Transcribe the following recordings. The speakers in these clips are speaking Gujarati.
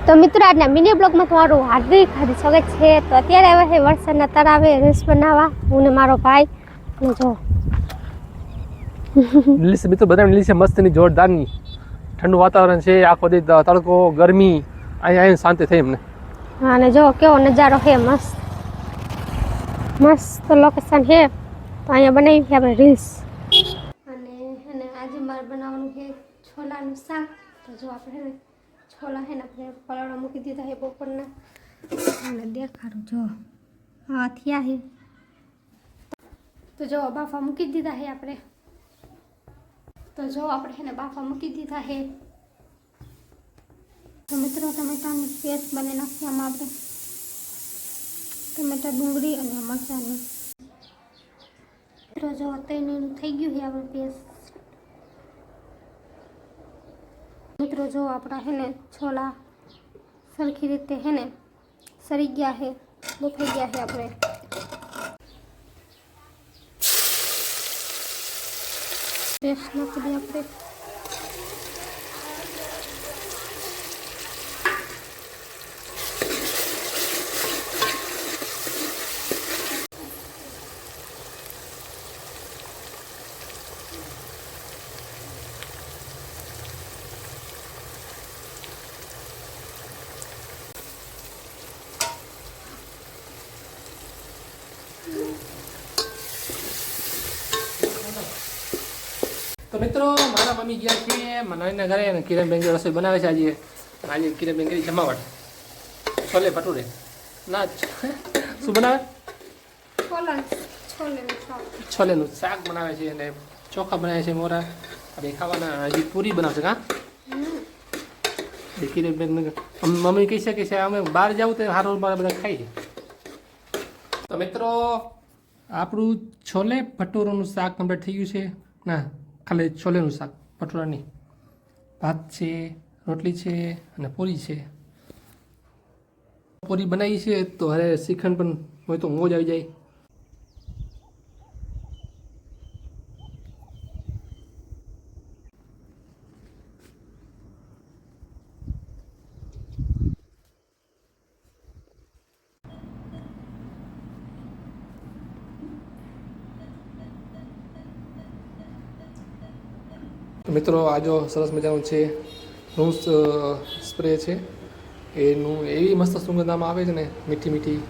તો મિત્રો આજના મિની બ્લોગમાં તમારું હાર્દિક સ્વાગત છે। તો અત્યારે આવે છે વરસાદના તળાવે રીલ્સ બનાવવા હું ને મારો ભાઈ ને જો લીલી મિત્રો બધા લીલી છે મસ્તની જોરદારની ઠંડુ વાતાવરણ છે આખો દી તડકો ગરમી અહીંયા શાંતિ થઈ એમને। હા ને જો કેવો નજારો છે મસ્ત મસ્ત લોકેશન છે। તો અહીંયા બનાવી છે આપણે રીલ્સ અને આજે મારે બનાવવાનું છે છોલાનું શાક। તો જો આપણે છોલા है ना अपने पलाड़ा मूकी दीधा है बपरना અને દેખાડું જો હા થયા है। તો જો બાફા મૂકી દીધા है આપણે। તો જો આપણે है ना બાફા મૂકી દીધા है। તો મિત્રો ટમેટાની પેસ્ટ બની નાખી આમાં આપણે ટમેટા ડુંગળી અને મરચાંની। મિત્રો જો તૈયાર થઈ ગયું છે આપણે પેસ્ટ। મિત્રો जो अपना है ने छोला सरखी रीते है ने सरी गया है बफाई गया है अपने पेस्ट नाखी दी अपने। તો મિત્રો મારા મમ્મી ગયા છે મનાલીના ઘરે અને કિરણબેન રસોઈ બનાવે છે આજે। આજે કિરણબેન કરી જમાવટ છોલે ભટુરે ના શું બનાવે છોલેનું શાક બનાવે છે અને ચોખા બનાવે છે મોરા આપણે ખાવાના હજી પૂરી બનાવશે કાં કિરણબેન મમ્મી કહી શકે છે અમે બહાર જાવું તો સારું મારા બધા ખાઈ। તો મિત્રો આપણું છોલે ભટુરોનું શાક કમ્પ્લીટ થઈ ગયું છે ના ખાલી છોલેનું શાક ભટુરાની ભાત છે રોટલી છે અને પૂરી છે। પૂરી બનાવી છે તો હવે શ્રીખંડ પણ હોય તો મોજ આવી જાય। તો મિત્રો આ જો સરસ મજાનું છે રૂમ સ્પ્રે છે એનું એવી મસ્ત સુગંધામાં આવે છે ને મીઠી મીઠી।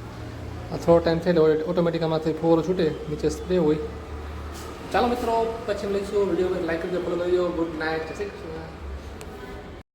થોડો ટાઈમ થાય એટલે ઓટોમેટિક આમાંથી ફોરો છૂટે નીચે સ્પ્રે હોય। ચાલો મિત્રો પછી લઈશું વિડીયો લાઈક કરજો ફોલો કરજો ગુડ નાઇટ।